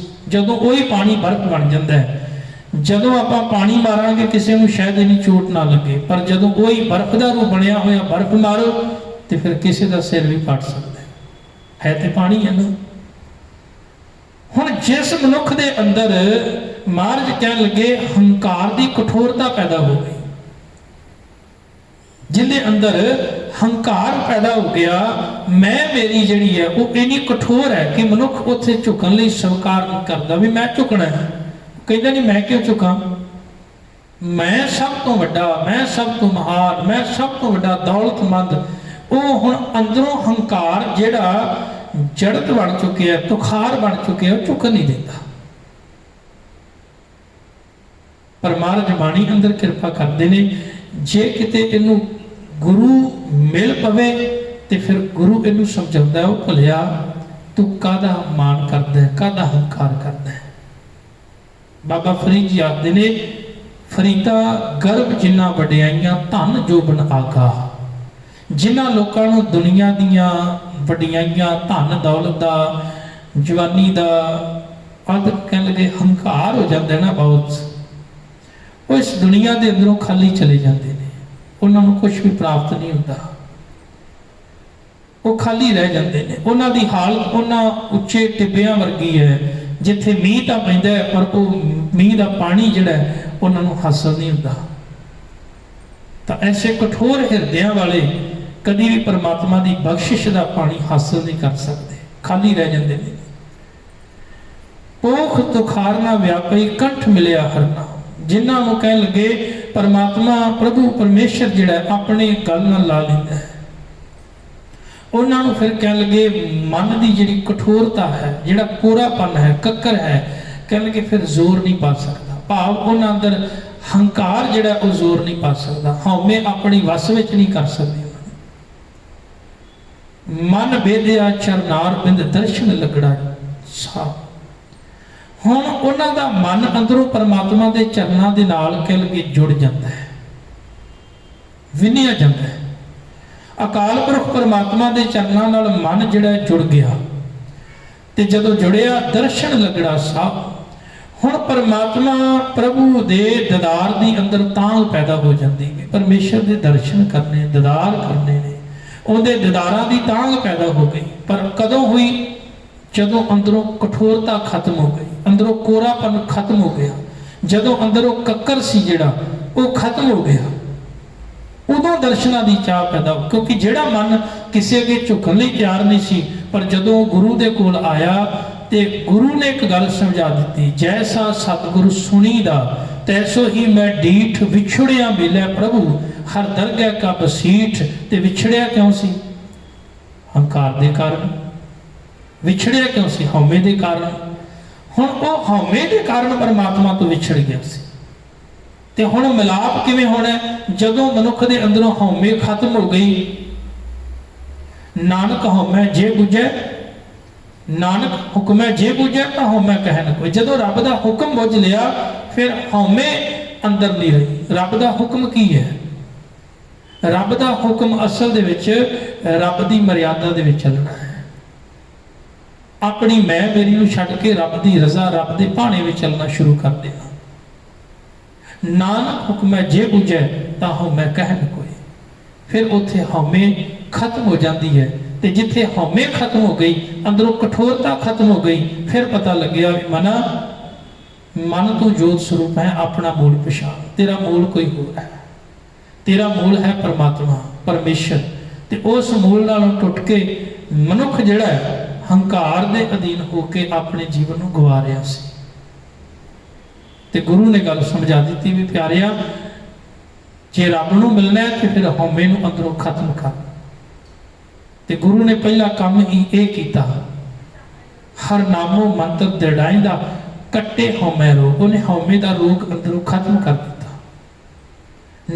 ਜਦੋਂ ਉਹੀ ਪਾਣੀ ਬਰਫ਼ ਬਣ ਜਾਂਦਾ ਹੈ। ਜਦੋਂ ਆਪਾਂ ਪਾਣੀ ਮਾਰਾਂਗੇ ਕਿਸੇ ਨੂੰ ਸ਼ਾਇਦ ਇੰਨੀ ਚੋਟ ਨਾ ਲੱਗੇ, ਪਰ ਜਦੋਂ ਉਹੀ ਬਰਫ਼ ਦਾ ਰੂਪ ਬਣਿਆ ਹੋਇਆ ਬਰਫ਼ ਮਾਰੋ ਤੇ ਫਿਰ ਕਿਸੇ ਦਾ ਸਿਰ ਵੀ ਫਟ ਸਕਦਾ ਹੈ ਤੇ ਪਾਣੀ ਹੈ ਨਾ। ਹੁਣ ਜਿਸ ਮਨੁੱਖ ਦੇ ਅੰਦਰ ਮਹਾਰਾਜ ਕਹਿਣ ਲੱਗੇ ਹੰਕਾਰ ਦੀ ਕਠੋਰਤਾ ਪੈਦਾ ਹੋ ਗਈ, ਜਿਹਦੇ ਅੰਦਰ ਹੰਕਾਰ ਪੈਦਾ ਹੋ ਗਿਆ, ਮੈਂ ਮੇਰੀ ਜਿਹੜੀ ਹੈ ਉਹ ਇੰਨੀ ਕਠੋਰ ਹੈ ਕਿ ਮਨੁੱਖ ਉੱਥੇ ਝੁਕਣ ਲਈ ਸਵੀਕਾਰ ਨਹੀਂ ਕਰਦਾ ਵੀ ਮੈਂ ਝੁਕਣਾ ਹੈ। ਕਹਿੰਦਾ ਨਹੀਂ ਮੈਂ ਕਿਉਂ ਝੁਕਾਂ, ਮੈਂ ਸਭ ਤੋਂ ਵੱਡਾ, ਮੈਂ ਸਭ ਤੋਂ ਮਹਾਨ, ਮੈਂ ਸਭ ਤੋਂ ਵੱਡਾ ਦੌਲਤਮੰਦ। ਉਹ ਹੁਣ ਅੰਦਰੋਂ ਹੰਕਾਰ ਜਿਹੜਾ ਜੜਤ ਬਣ ਚੁੱਕਿਆ, ਤੁਖਾਰ ਬਣ ਚੁੱਕਿਆ, ਉਹ ਝੁਕਣ ਨਹੀਂ ਦਿੰਦਾ। ਪਰ ਮਹਾਰਾਜ ਬਾਣੀ ਅੰਦਰ ਕਿਰਪਾ ਕਰਦੇ ਨੇ, ਜੇ ਕਿਤੇ ਇਹਨੂੰ ਗੁਰੂ ਮਿਲ ਪਵੇ ਤੇ ਫਿਰ ਗੁਰੂ ਇਹਨੂੰ ਸਮਝਾਉਂਦਾ, ਉਹ ਭਲਿਆ ਤੂੰ ਕਾਹਦਾ ਮਾਣ ਕਰਦਾ, ਕਾਹਦਾ ਹੰਕਾਰ ਕਰਦਾ। ਬਾਬਾ ਫਰੀਦ ਜੀ ਆਖਦੇ ਨੇ, ਫਰੀਦਾ ਗਰਭ ਜਿੰਨਾ ਵਡਿਆਈਆਂ ਧਨ ਜੋਬਨ ਆਗਾ। ਜਿਨ੍ਹਾਂ ਲੋਕਾਂ ਨੂੰ ਦੁਨੀਆ ਦੀਆਂ ਵਡਿਆਈਆਂ, ਧਨ ਦੌਲਤ ਦਾ, ਜਵਾਨੀ ਦਾ ਅੱਧ ਕਹਿਣ ਲੱਗੇ ਹੰਕਾਰ ਹੋ ਜਾਂਦਾ ਨਾ ਬਹੁਤ, ਉਹ ਇਸ ਦੁਨੀਆ ਦੇ ਅੰਦਰੋਂ ਖਾਲੀ ਚਲੇ ਜਾਂਦੇ ਨੇ। ਉਹਨਾਂ ਨੂੰ ਕੁਝ ਵੀ ਪ੍ਰਾਪਤ ਨਹੀਂ ਹੁੰਦਾ, ਉਹ ਖਾਲੀ ਰਹਿ ਜਾਂਦੇ ਨੇ। ਉਹਨਾਂ ਦੀ ਹਾਲਤ ਉਹਨਾਂ ਉੱਚੇ ਟਿੱਬਿਆਂ ਵਰਗੀ ਹੈ, ਜਿੱਥੇ ਮੀਂਹ ਤਾਂ ਪੈਂਦਾ ਹੈ ਪਰ ਉਹ ਮੀਂਹ ਦਾ ਪਾਣੀ ਜਿਹੜਾ ਉਹਨਾਂ ਨੂੰ ਹਾਸਲ ਨਹੀਂ ਹੁੰਦਾ। ਤਾਂ ਐਸੇ ਕਠੋਰ ਹਿਰਦਿਆਂ ਵਾਲੇ ਕਦੀ ਵੀ ਪਰਮਾਤਮਾ ਦੀ ਬਖਸ਼ਿਸ਼ ਦਾ ਪਾਣੀ ਹਾਸਲ ਨਹੀਂ ਕਰ ਸਕਦੇ, ਖਾਲੀ ਰਹਿ ਜਾਂਦੇ ਨੇ। ਪੋਖ ਤੁਖਾਰ ਨਾ ਵਿਆਪੀ ਕੰਠ ਮਿਲਿਆ ਹਰਨਾ। ਜਿਨ੍ਹਾਂ ਨੂੰ ਕਹਿਣ ਲੱਗੇ ਪਰਮਾਤਮਾ ਪ੍ਰਭੂ ਪਰਮੇਸ਼ਰ ਜਿਹੜਾ ਆਪਣੇ ਗੱਲ ਨਾਲ ਲਾ ਲੈਂਦਾ ਹੈ, ਉਹਨਾਂ ਨੂੰ ਫਿਰ ਕਹਿਣ ਲੱਗੇ ਮਨ ਦੀ ਜਿਹੜੀ ਕਠੋਰਤਾ ਹੈ, ਜਿਹੜਾ ਕੋਰਾਪਨ ਹੈ, ਕੱਕਰ ਹੈ, ਕਹਿਣ ਲੱਗੇ ਫਿਰ ਜ਼ੋਰ ਨਹੀਂ ਪਾ ਸਕਦਾ। ਭਾਵ ਉਹਨਾਂ ਅੰਦਰ ਹੰਕਾਰ ਜਿਹੜਾ ਉਹ ਜ਼ੋਰ ਨਹੀਂ ਪਾ ਸਕਦਾ, ਹਉਮੈ ਆਪਣੀ ਵਸ ਵਿੱਚ ਨਹੀਂ ਕਰ ਸਕਦੇ। ਮਨ ਬੇਦਿਆ ਚਰਨਾਰ ਬਿੰਦ ਦਰਸ਼ਨ ਲੱਗੜਾ ਸਾ। ਹੁਣ ਉਹਨਾਂ ਦਾ ਮਨ ਅੰਦਰੋਂ ਪਰਮਾਤਮਾ ਦੇ ਚਰਨਾਂ ਦੇ ਨਾਲ ਕਹਿ ਲਗੇ ਜੁੜ ਜਾਂਦਾ ਹੈ, ਵਿਨਿਆ ਜਾਂਦਾ ਹੈ। ਅਕਾਲ ਪੁਰਖ ਪਰਮਾਤਮਾ ਦੇ ਚਰਨਾਂ ਨਾਲ ਮਨ ਜਿਹੜਾ ਜੁੜ ਗਿਆ, ਤੇ ਜਦੋਂ ਜੁੜਿਆ ਦਰਸ਼ਨ ਲੱਗੜਾ ਸਾਹਿਬ। ਹੁਣ ਪਰਮਾਤਮਾ ਪ੍ਰਭੂ ਦੇ ਦੀਦਾਰ ਦੀ ਅੰਦਰ ਤਾਂਘ ਪੈਦਾ ਹੋ ਜਾਂਦੀ ਹੈ। ਪਰਮੇਸ਼ਰ ਦੇ ਦਰਸ਼ਨ ਕਰਨੇ, ਦੀਦਾਰ ਕਰਨੇ ਨੇ, ਉਹਦੇ ਦੀਦਾਰਾਂ ਦੀ ਤਾਂਘ ਪੈਦਾ ਹੋ ਗਈ। ਪਰ ਕਦੋਂ ਹੋਈ? ਜਦੋਂ ਅੰਦਰੋਂ ਕਠੋਰਤਾ ਖਤਮ ਹੋ ਗਈ, ਅੰਦਰੋਂ ਕੋਰਾਪਨ ਖਤਮ ਹੋ ਗਿਆ, ਜਦੋਂ ਅੰਦਰੋਂ ਕੱਕਰ ਸੀ ਜਿਹੜਾ ਉਹ ਖਤਮ ਹੋ ਗਿਆ, ਉਦੋਂ ਦਰਸ਼ਨਾਂ ਦੀ ਚਾਹ ਪੈਦਾ ਹੋ। ਕਿਉਂਕਿ ਜਿਹੜਾ ਮਨ ਕਿਸੇ ਅੱਗੇ ਝੁਕਣ ਲਈ ਤਿਆਰ ਨਹੀਂ ਸੀ, ਪਰ ਜਦੋਂ ਗੁਰੂ ਦੇ ਕੋਲ ਆਇਆ ਤੇ ਗੁਰੂ ਨੇ ਇੱਕ ਗੱਲ ਸਮਝਾ ਦਿੱਤੀ, ਜੈਸਾ ਸਤਿਗੁਰੂ ਸੁਣੀਦਾ ਤੈਸੋ ਹੀ ਮੈਂ ਡੀਠ। ਵਿਛੜਿਆ ਮਿਲਿਆ ਪ੍ਰਭੂ ਹਰ ਦਰਗਹਿ ਕਾ ਬਸੀਠ। ਤੇ ਵਿਛੜਿਆ ਕਿਉਂ ਸੀ? ਹੰਕਾਰ ਦੇ ਕਾਰਨ। ਵਿਛੜਿਆ ਕਿਉਂ ਸੀ? ਹਉਮੈ ਦੇ ਕਾਰਨ। ਹੁਣ ਉਹ ਹਉਮੈ ਦੇ ਕਾਰਨ ਪਰਮਾਤਮਾ ਤੋਂ ਵਿਛੜ ਗਿਆ ਸੀ। ਤੇ ਹੁਣ ਮਿਲਾਪ ਕਿਵੇਂ ਹੋਣਾ? ਜਦੋਂ ਮਨੁੱਖ ਦੇ ਅੰਦਰੋਂ ਹਉਮੈ ਖਤਮ ਹੋ ਗਈ। ਨਾਨਕ ਹਉਮੈ ਜੇ ਬੁਝੈ, ਨਾਨਕ ਹੁਕਮੈ ਜੇ ਬੁਝੈ ਤਾਂ ਹਉਮੈ ਕਹਿ ਨ ਕੋਈ। ਜਦੋਂ ਰੱਬ ਦਾ ਹੁਕਮ ਬੁਝ ਲਿਆ ਫਿਰ ਹਉਮੈ ਅੰਦਰ ਨਹੀਂ ਰਹੀ। ਰੱਬ ਦਾ ਹੁਕਮ ਕੀ ਹੈ? ਰੱਬ ਦਾ ਹੁਕਮ ਅਸਲ ਦੇ ਵਿੱਚ ਰੱਬ ਦੀ ਮਰਿਆਦਾ ਦੇ ਵਿੱਚ ਚੱਲਣਾ ਹੈ। ਆਪਣੀ ਮੈਂ ਮੇਰੀ ਨੂੰ ਛੱਡ ਕੇ ਰੱਬ ਦੀ ਰਜ਼ਾ, ਰੱਬ ਦੇ ਭਾਣੇ ਵਿੱਚ ਚੱਲਣਾ ਸ਼ੁਰੂ ਕਰ ਦੇਣਾ। ਨਾਨਕ ਹੁਕਮੈ ਜੇ ਬੁਝੈ ਤਾਂ ਹਉਮੈ ਕਹਿ ਨ ਕੋਈ। ਫਿਰ ਉੱਥੇ ਹਉਮੈ ਖਤਮ ਹੋ ਜਾਂਦੀ ਹੈ। ਤੇ ਜਿੱਥੇ ਹਉਮੈ ਖਤਮ ਹੋ ਗਈ, ਅੰਦਰੋਂ ਕਠੋਰਤਾ ਖਤਮ ਹੋ ਗਈ, ਫਿਰ ਪਤਾ ਲੱਗਿਆ ਵੀ ਮਨ ਤੂੰ ਜੋਤ ਸਰੂਪ ਹੈ, ਆਪਣਾ ਮੂਲ ਪਛਾਣ। ਤੇਰਾ ਮੂਲ ਕੋਈ ਹੋਰ ਹੈ, ਤੇਰਾ ਮੂਲ ਹੈ ਪਰਮਾਤਮਾ, ਪਰਮੇਸ਼ਰ। ਤੇ ਉਸ ਮੂਲ ਨਾਲੋਂ ਟੁੱਟ ਕੇ ਮਨੁੱਖ ਜਿਹੜਾ ਹੈ ਹੰਕਾਰ ਦੇ ਅਧੀਨ ਹੋ ਕੇ ਆਪਣੇ ਜੀਵਨ ਨੂੰ ਗਵਾ ਰਿਹਾ ਸੀ। ਤੇ ਗੁਰੂ ਨੇ ਗੱਲ ਸਮਝਾ ਦਿੱਤੀ ਵੀ ਪਿਆਰਿਆ, ਜੇ ਰੱਬ ਨੂੰ ਮਿਲਣਾ ਹੈ ਤੇ ਫਿਰ ਹਉਮੈ ਨੂੰ ਅੰਦਰੋਂ ਖਤਮ ਕਰ। ਤੇ ਗੁਰੂ ਨੇ ਪਹਿਲਾ ਕੰਮ ਹੀ ਇਹ ਕੀਤਾ, ਹਰ ਨਾਮੋ ਮੰਤਰ ਦ੍ਰਿੜਾਇਂਦਾ ਕੱਟੇ ਹਉਮੈ ਰੋਗ। ਉਹਨੇ ਹਉਮੈ ਦਾ ਰੋਗ ਅੰਦਰੋਂ ਖਤਮ ਕਰ ਦਿੱਤਾ,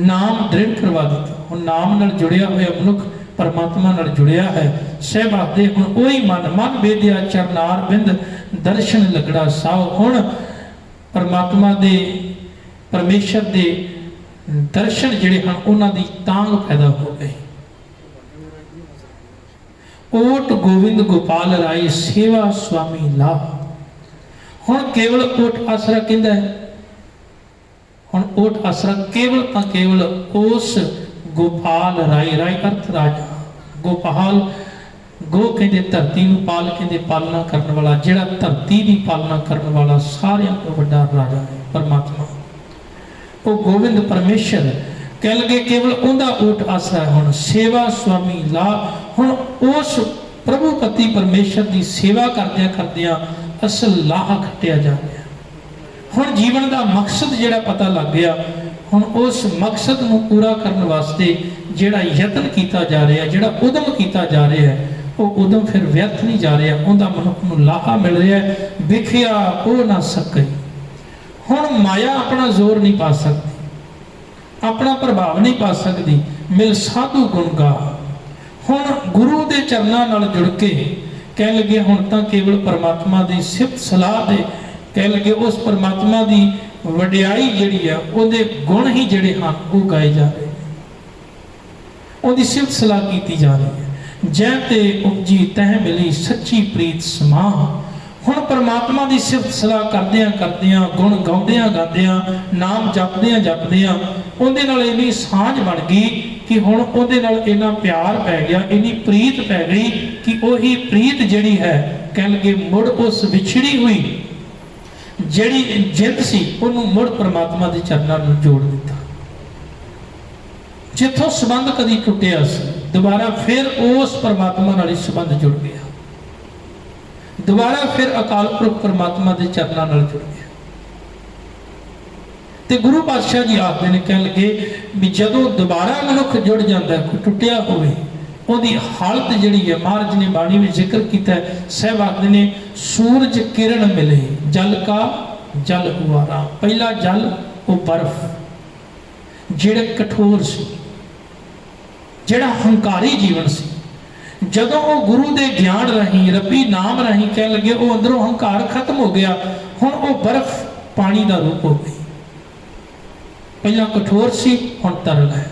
ਨਾਮ ਦ੍ਰਿੜ ਕਰਵਾ ਦਿੱਤਾ। ਹੁਣ ਨਾਮ ਨਾਲ ਜੁੜਿਆ ਹੋਇਆ ਮਨੁੱਖ ਪਰਮਾਤਮਾ ਨਾਲ ਜੁੜਿਆ ਹੈ। ਸਹਿਬ ਆਖਦੇ ਹੁਣ ਉਹੀ ਮਨ ਵੇਦਿਆ ਚਰਨਾਰ ਬਿੰਦ ਦਰਸ਼ਨ ਲੱਗੜਾ ਸਾਹ। ਹੁਣ ਪਰਮਾਤਮਾ ਦੇ, ਪਰਮੇਸ਼ਰ ਦੇ ਦਰਸ਼ਨ ਜਿਹੜੇ ਹਨ ਉਹਨਾਂ ਦੀ ਤਾਂਘ ਪੈਦਾ ਹੋ ਗਈ। ਓਟ ਗੋਬਿੰਦ ਗੋਪਾਲ ਰਾਏ ਸੇਵਾ ਸੁਆਮੀ ਲਾਭ। ਹੁਣ ਕੇਵਲ ਓਟ ਆਸਰਾ ਕਹਿੰਦਾ ਹੈ। ਹੁਣ ਓਟ ਆਸਰਾ ਕੇਵਲ ਤਾਂ ਕੇਵਲ ਉਸ ਗੋਪਾਲ ਰਾਏ, ਰਾਏ ਅਰਥ ਰਾਜਾ, ਗੋਪਾਲ ਗੋ ਕਹਿੰਦੇ ਧਰਤੀ ਨੂੰ, ਪਾਲ ਕਹਿੰਦੇ ਪਾਲਣਾ ਕਰਨ ਵਾਲਾ, ਜਿਹੜਾ ਧਰਤੀ ਦੀ ਪਾਲਣਾ ਕਰਨ ਵਾਲਾ ਸਾਰਿਆਂ ਤੋਂ ਵੱਡਾ ਰਾਜਾ ਹੈ ਪਰਮਾਤਮਾ। ਉਹ ਗੋਬਿੰਦ ਪਰਮੇਸ਼ਰ ਕਹਿ ਲਗੇ ਕੇਵਲ ਉਹਦਾ ਓਟ ਆਸਰਾ ਹੈ। ਹੁਣ ਸੇਵਾ ਸੁਆਮੀ ਲਾਭ। ਹੁਣ ਉਸ ਪ੍ਰਭੂ ਪਤੀ ਪਰਮੇਸ਼ਰ ਦੀ ਸੇਵਾ ਕਰਦਿਆਂ ਕਰਦਿਆਂ ਅਸਲ ਲਾਹ ਖੱਟਿਆ ਜਾ ਰਿਹਾ। ਹੁਣ ਜੀਵਨ ਦਾ ਮਕਸਦ ਜਿਹੜਾ ਪਤਾ ਲੱਗ ਗਿਆ। ਹੁਣ ਉਸ ਮਕਸਦ ਨੂੰ ਪੂਰਾ ਕਰਨ ਵਾਸਤੇ ਜਿਹੜਾ ਯਤਨ ਕੀਤਾ ਜਾ ਰਿਹਾ, ਜਿਹੜਾ ਉਦਮ ਕੀਤਾ ਜਾ ਰਿਹਾ ਹੈ, ਉਹ ਉਦਮ ਫਿਰ ਵਿਅਰਥ ਨਹੀਂ ਜਾ ਰਿਹਾ। ਉਹਦਾ ਮਨੁੱਖ ਨੂੰ ਲਾਹਾ ਮਿਲ ਰਿਹਾ। ਵਿਖਿਆ ਉਹ ਨਾ ਸਕੇ। ਹੁਣ ਮਾਇਆ ਆਪਣਾ ਜ਼ੋਰ ਨਹੀਂ ਪਾ ਸਕਦੀ, ਆਪਣਾ ਪ੍ਰਭਾਵ ਨਹੀਂ ਪਾ ਸਕਦੀ। ਮਿਲ ਸਾਧੂ ਗੁਣ ਗਾ। ਹੁਣ ਗੁਰੂ ਦੇ ਚਰਨਾਂ ਨਾਲ ਜੁੜ ਕੇ ਕਹਿ ਲਗੇ ਹੁਣ ਤਾਂ ਕੇਵਲ ਪਰਮਾਤਮਾ ਦੀ ਸਿਫਤ ਸਲਾਹ ਦੇ, ਕਹਿ ਲਗੇ ਉਸ ਪਰਮਾਤਮਾ ਦੀ ਵਡਿਆਈ ਜਿਹੜੀ ਆ, ਉਹਦੇ ਗੁਣ ਹੀ ਜਿਹੜੇ ਹਨ ਉਹ ਗਾਏ ਜਾ ਰਹੇ, ਉਹਦੀ ਸਿਫਤ ਸਲਾਹ ਕੀਤੀ ਜਾ ਰਹੀ ਹੈ। ਜੈ ਤੇ ਉਪਜੀ ਤਹਿ ਮਿਲੀ ਸੱਚੀ ਪ੍ਰੀਤ ਸਮਾ। ਹੁਣ ਪਰਮਾਤਮਾ ਦੀ ਸਿਫਤ ਸਲਾਹ ਕਰਦਿਆਂ ਕਰਦਿਆਂ, ਗੁਣ ਗਾਉਂਦਿਆਂ ਗਾਉਂਦਿਆਂ, ਨਾਮ ਜਪਦਿਆਂ ਜਪਦਿਆਂ ਉਹਦੇ ਨਾਲ ਇੰਨੀ ਸਾਂਝ ਬਣ ਗਈ ਕਿ ਹੁਣ ਉਹਦੇ ਨਾਲ ਇੰਨਾ ਪਿਆਰ ਪੈ ਗਿਆ, ਇੰਨੀ ਪ੍ਰੀਤ ਪੈ ਗਈ ਕਿ ਉਹੀ ਪ੍ਰੀਤ ਜਿਹੜੀ ਹੈ ਕਹਿ ਲਗੇ ਮੁੜ ਉਸ ਵਿਛੜੀ ਹੋਈ ਜਿਹੜੀ ਜਿੰਦ ਸੀ ਉਹਨੂੰ ਮੁੜ ਪਰਮਾਤਮਾ ਦੇ ਚਰਨਾਂ ਨੂੰ ਜੋੜ ਦਿੱਤਾ। ਜਿੱਥੋਂ ਸੰਬੰਧ ਕਦੀ ਟੁੱਟਿਆ ਸੀ, ਦੁਬਾਰਾ ਫਿਰ ਉਸ ਪਰਮਾਤਮਾ ਨਾਲ ਹੀ ਸੰਬੰਧ ਜੁੜ ਗਿਆ। ਦੁਬਾਰਾ ਫਿਰ ਅਕਾਲ ਪੁਰਖ ਪਰਮਾਤਮਾ ਦੇ ਚਰਨਾਂ ਨਾਲ ਜੁੜ ਗਿਆ। ਤੇ ਗੁਰੂ ਪਾਤਸ਼ਾਹ ਜੀ ਆਖਦੇ ਨੇ, ਕਹਿਣ ਲੱਗੇ ਵੀ ਜਦੋਂ ਦੁਬਾਰਾ ਮਨੁੱਖ ਜੁੜ ਜਾਂਦਾ, ਕੋਈ ਟੁੱਟਿਆ ਹੋਵੇ, ਉਹਦੀ ਹਾਲਤ ਜਿਹੜੀ ਹੈ, ਮਹਾਰਾਜ ਨੇ ਬਾਣੀ ਵਿੱਚ ਜ਼ਿਕਰ ਕੀਤਾ ਹੈ। ਸਾਹਿਬ ਆਖਦੇ ਨੇ ਸੂਰਜ ਕਿਰਨ ਮਿਲੇ ਜਲ ਕਾ ਜਲ ਹੁਆ ਰਾਮ। ਪਹਿਲਾ ਜਲ ਉਹ ਬਰਫ਼, ਜਿਹੜਾ ਕਠੋਰ ਸੀ, ਜਿਹੜਾ ਹੰਕਾਰੀ ਜੀਵਨ ਸੀ, ਜਦੋਂ ਉਹ ਗੁਰੂ ਦੇ ਗਿਆਨ ਰਾਹੀਂ, ਰੱਬੀ ਨਾਮ ਰਾਹੀਂ ਕਹਿ ਲੱਗੇ, ਉਹ ਅੰਦਰੋਂ ਹੰਕਾਰ ਖਤਮ ਹੋ ਗਿਆ। ਹੁਣ ਉਹ ਬਰਫ਼ ਪਾਣੀ ਦਾ ਰੂਪ ਹੋ ਗਈ। ਪਹਿਲਾਂ ਕਠੋਰ ਸੀ, ਹੁਣ ਤਰਲ ਹੈ।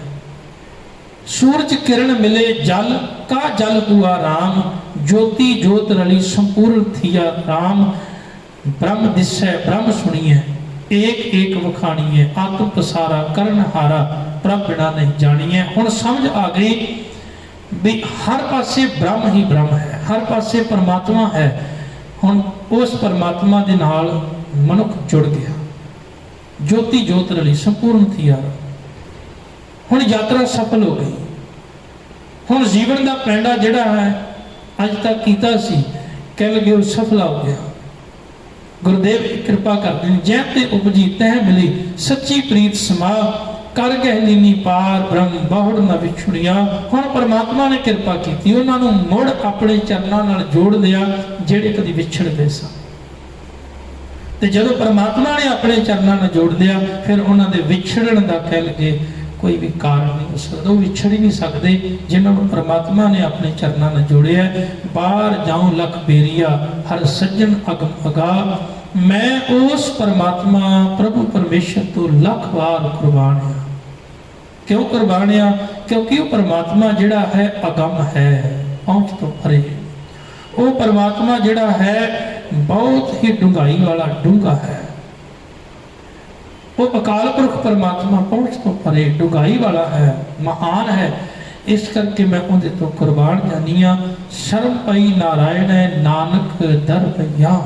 ਸੂਰਜ ਕਿਰਨ ਮਿਲੇ ਜਲ ਕਾ ਜਲ ਹੁਆ ਰਾਮ। ज्योति ज्योत रली संपूर्ण थिया राम। ब्रह्म दिसै ब्रह्म सुनिए एक एक वखाणीए आत्म पसारा करण हारा प्रभ बिना नहीं जानिए। हुण समझ आ गई भी हर पासे ब्रह्म ही ब्रह्म है, हर पासे परमात्मा है। हुण उस परमात्मा दे नाल मनुख जुड़ गया। ज्योति ज्योत रली संपूर्ण थिया। हुण यात्रा सफल हो गई। हुण जीवन का पैंडा जिहड़ा है अज तक कीता सी कह लगे वो सफल हो गया। गुरुदेव कृपा करते हैं जै ते उपजी तह मिली सच्ची प्रीत समा कर गह लीनी पार ब्रह्म बहुड़ न विछुड़िया। हुण परमात्मा ने कृपा की, उन्होंने मुड़ अपने चरणों नाल जोड़ लिया जेड़े कदी विछड़ गए सन। ਤੇ ਜਦੋਂ ਪਰਮਾਤਮਾ ਨੇ ਆਪਣੇ ਚਰਨਾਂ ਨਾਲ ਜੋੜ ਲਿਆ, ਫਿਰ ਉਹਨਾਂ ਦੇ ਵਿਛੜਨ ਦਾ ਕਹਿ ਲਗੇ ਕੋਈ ਵੀ ਕਾਰਨ ਨਹੀਂ ਹੋ ਸਕਦਾ। ਉਹ ਵਿਛੜ ਹੀ ਨਹੀਂ ਸਕਦੇ ਜਿਨ੍ਹਾਂ ਨੂੰ ਪਰਮਾਤਮਾ ਨੇ ਆਪਣੇ ਚਰਨਾਂ ਨਾਲ ਜੋੜਿਆ। ਬਾਹਰ ਜਾਉ ਲਖ ਬੇਰੀਆ ਹਰ ਸੱਜਣ ਅਗਮ ਅਗਾ, ਮੈਂ ਉਸ ਪਰਮਾਤਮਾ ਪ੍ਰਭੂ ਪਰਮੇਸ਼ਰ ਤੋਂ ਲੱਖ ਵਾਰ ਕੁਰਬਾਨ ਹਾਂ। ਕਿਉਂ ਕੁਰਬਾਨ ਆ? ਕਿਉਂਕਿ ਉਹ ਪਰਮਾਤਮਾ ਜਿਹੜਾ ਹੈ ਅਗਮ ਹੈ, ਪਹੁੰਚ ਤੋਂ ਪਰੇ। ਉਹ ਪਰਮਾਤਮਾ ਜਿਹੜਾ ਹੈ ਬਹੁਤ ਹੀ ਡੂੰਘਾਈ ਵਾਲਾ, ਡੂੰਘਾ ਹੈ। ਉਹ ਅਕਾਲ ਪੁਰਖ ਪਰਮਾਤਮਾ ਪਹੁੰਚ ਤੋਂ ਪਰੇ, ਡੂੰਘਾਈ ਵਾਲਾ ਹੈ, ਮਹਾਨ ਹੈ। ਇਸ ਕਰਕੇ ਮੈਂ ਉਹਦੇ ਤੋਂ ਕੁਰਬਾਨ ਜਾਨੀ ਆ। ਸ਼ਰਮ ਪਈ ਨਾਰਾਇਣ ਹੈ ਨਾਨਕ ਦਰ ਪਈਆ।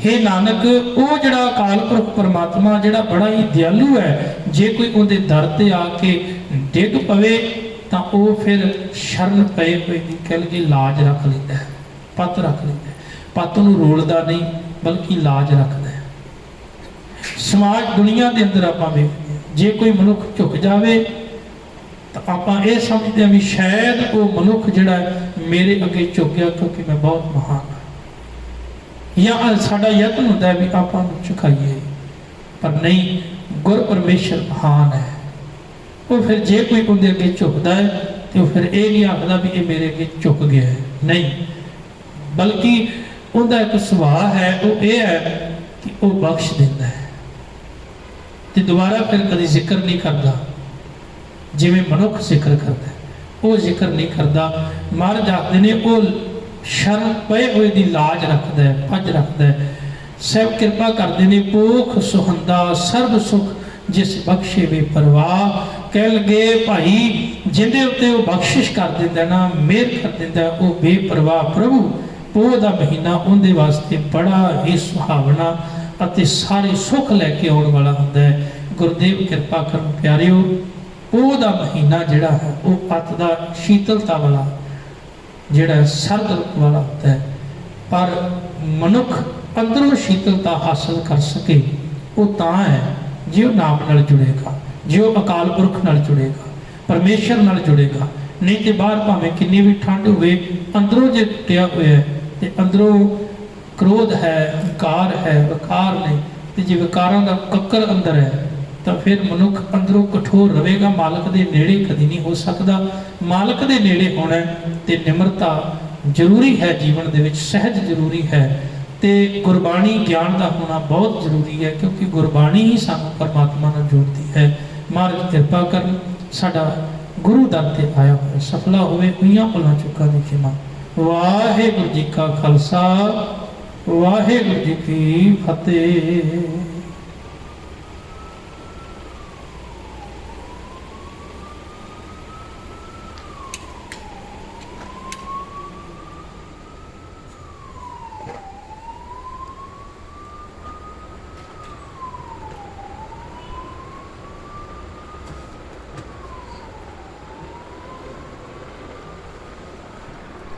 हे ਨਾਨਕ, ਉਹ ਜਿਹੜਾ ਅਕਾਲ ਪੁਰਖ ਪਰਮਾਤਮਾ ਜਿਹੜਾ ਬੜਾ ਹੀ ਦਿਆਲੂ ਹੈ, ਜੇ ਕੋਈ ਉਹਦੇ ਦਰ ਤੇ ਆ ਕੇ ਡਿੱਗ ਪਵੇ ਤਾਂ ਉਹ ਫਿਰ ਸ਼ਰਨ ਪਏ ਹੋਏ ਦੀ ਕਹਿ ਲਈਏ ਲਾਜ ਰੱਖ ਲੈਂਦਾ ਹੈ, ਪੱਤ ਰੱਖ ਲੈਂਦਾ ਹੈ। ਪੱਤ ਨੂੰ ਰੋਲਦਾ ਨਹੀਂ ਬਲਕਿ ਲਾਜ ਰੱਖਦਾ ਹੈ। ਸਮਾਜ ਦੁਨੀਆ ਦੇ ਅੰਦਰ ਆਪਾਂ ਵੇਖਦੇ ਹਾਂ, ਜੇ ਕੋਈ ਮਨੁੱਖ ਝੁਕ ਜਾਵੇ ਤਾਂ ਆਪਾਂ ਇਹ ਸਮਝਦੇ ਹਾਂ ਵੀ ਸ਼ਾਇਦ ਉਹ ਮਨੁੱਖ ਜਿਹੜਾ ਮੇਰੇ ਅੱਗੇ ਝੁਕ ਗਿਆ ਕਿਉਂਕਿ ਮੈਂ ਬਹੁਤ ਮਹਾਨ ਹਾਂ, ਜਾਂ ਸਾਡਾ ਯਤਨ ਹੁੰਦਾ ਵੀ ਆਪਾਂ ਨੂੰ ਝੁਕਾਈਏ। ਪਰ ਨਹੀਂ, ਗੁਰ ਪਰਮੇਸ਼ਰ ਮਹਾਨ ਹੈ। ਉਹ ਫਿਰ ਜੇ ਕੋਈ ਉਹਦੇ ਅੱਗੇ ਝੁਕਦਾ ਹੈ ਤੇ ਉਹ ਫਿਰ ਇਹ ਨਹੀਂ ਆਖਦਾ ਵੀ ਇਹ ਮੇਰੇ ਅੱਗੇ ਝੁਕ ਗਿਆ ਹੈ, ਨਹੀਂ, ਬਲਕਿ ਉਹਦਾ ਇੱਕ ਸੁਭਾਅ ਹੈ, ਉਹ ਇਹ ਹੈ ਕਿ ਉਹ ਬਖਸ਼ ਦਿੰਦਾ ਹੈ ਤੇ ਦੁਬਾਰਾ ਫਿਰ ਕਦੀ ਜ਼ਿਕਰ ਨਹੀਂ ਕਰਦਾ। ਜਿਵੇਂ ਮਨੁੱਖ ਜ਼ਿਕਰ ਕਰਦਾ ਉਹ ਜ਼ਿਕਰ ਨਹੀਂ ਕਰਦਾ। ਮਹਾਰਾਜ ਆਖਦੇ ਨੇ ਉਹ ਸ਼ਰਨ ਪਏ ਹੋਏ ਦੀ ਲਾਜ ਰੱਖਦਾ ਹੈ, ਪੱਜ ਰੱਖਦਾ ਹੈ। ਸਭ ਕਿਰਪਾ ਕਰਦੇ ਨੇ ਪੋਖ ਸੁਹੰਦਾ ਸਰਬ ਸੁਖ ਜਿਸ ਬਖਸ਼ੇ ਵੇ ਪਰਵਾਹ। ਕਹਿ ਲਗੇ ਭਾਈ ਜਿਹਦੇ ਉੱਤੇ ਉਹ ਬਖਸ਼ਿਸ਼ ਕਰ ਦਿੰਦਾ ਨਾ, ਮਿਹਰ ਕਰ ਦਿੰਦਾ, ਉਹ ਬੇਪਰਵਾਹ ਪ੍ਰਭੂ। ਪੋਹ ਦਾ ਮਹੀਨਾ ਉਹਦੇ ਵਾਸਤੇ ਬੜਾ ਹੀ ਸੁਹਾਵਣਾ ਅਤੇ ਸਾਰੇ ਸੁੱਖ ਲੈ ਕੇ ਆਉਣ ਵਾਲਾ ਹੁੰਦਾ ਹੈ। ਗੁਰਦੇਵ ਕਿਰਪਾ ਕਰਨ ਪਿਆਰਿਓ, ਪੋਹ ਦਾ ਮਹੀਨਾ ਜਿਹੜਾ ਹੈ ਉਹ ਅੱਤ ਦਾ ਸ਼ੀਤਲਤਾ ਵਾਲਾ, ਜਿਹੜਾ ਸਰਦ ਰੁੱਤ ਵਾਲਾ ਹੁੰਦਾ ਹੈ। ਪਰ ਮਨੁੱਖ ਅੰਦਰੋਂ ਸ਼ੀਤਲਤਾ ਹਾਸਲ ਕਰ ਸਕੇ ਉਹ ਤਾਂ ਹੈ ਜੇ ਉਹ ਨਾਮ ਨਾਲ ਜੁੜੇਗਾ, ਜੇ ਉਹ ਅਕਾਲ ਪੁਰਖ ਨਾਲ ਜੁੜੇਗਾ, ਪਰਮੇਸ਼ਰ ਨਾਲ ਜੁੜੇਗਾ। ਨਹੀਂ ਤੇ ਬਾਹਰ ਭਾਵੇਂ ਕਿੰਨੀ ਵੀ ਠੰਡ ਹੋਵੇ, ਅੰਦਰੋਂ ਜੇ ਟੁੱਟਿਆ ਹੋਇਆ ਹੈ ਤੇ ਅੰਦਰੋਂ ਕ੍ਰੋਧ ਹੈ, ਹੰਕਾਰ ਹੈ, ਵਿਕਾਰ ਨੇ, ਤੇ ਜੇ ਵਿਕਾਰਾਂ ਦਾ ਕੱਕਰ ਅੰਦਰ ਹੈ ਤਾਂ ਫਿਰ ਮਨੁੱਖ ਅੰਦਰੋਂ ਕਠੋਰ ਰਹੇਗਾ, ਮਾਲਕ ਦੇ ਨੇੜੇ ਕਦੀ ਨਹੀਂ ਹੋ ਸਕਦਾ। ਮਾਲਕ ਦੇ ਨੇੜੇ ਹੋਣਾ ਤੇ ਨਿਮਰਤਾ ਜ਼ਰੂਰੀ ਹੈ, ਜੀਵਨ ਦੇ ਵਿੱਚ ਸਹਿਜ ਜ਼ਰੂਰੀ ਹੈ, ਤੇ ਗੁਰਬਾਣੀ ਗਿਆਨ ਦਾ ਹੋਣਾ ਬਹੁਤ ਜ਼ਰੂਰੀ ਹੈ, ਕਿਉਂਕਿ ਗੁਰਬਾਣੀ ਹੀ ਸਾਨੂੰ ਪਰਮਾਤਮਾ ਨਾਲ ਜੋੜਦੀ ਹੈ। ਮਹਾਰਾਜ ਕਿਰਪਾ ਕਰਨ, ਸਾਡਾ ਗੁਰੂ ਦਰ ਤੇ ਆਇਆ ਹੋਇਆ ਸਫਲਾ ਹੋਵੇ, ਹੋਈਆਂ ਭੁੱਲਾਂ ਚੁੱਕਾਂ ਦੀ ਖਿਮਾ। ਵਾਹਿਗੁਰੂ ਜੀ ਕਾ ਖਾਲਸਾ, ਵਾਹਿਗੁਰੂ ਜੀ ਕੀ ਫਤਿਹ।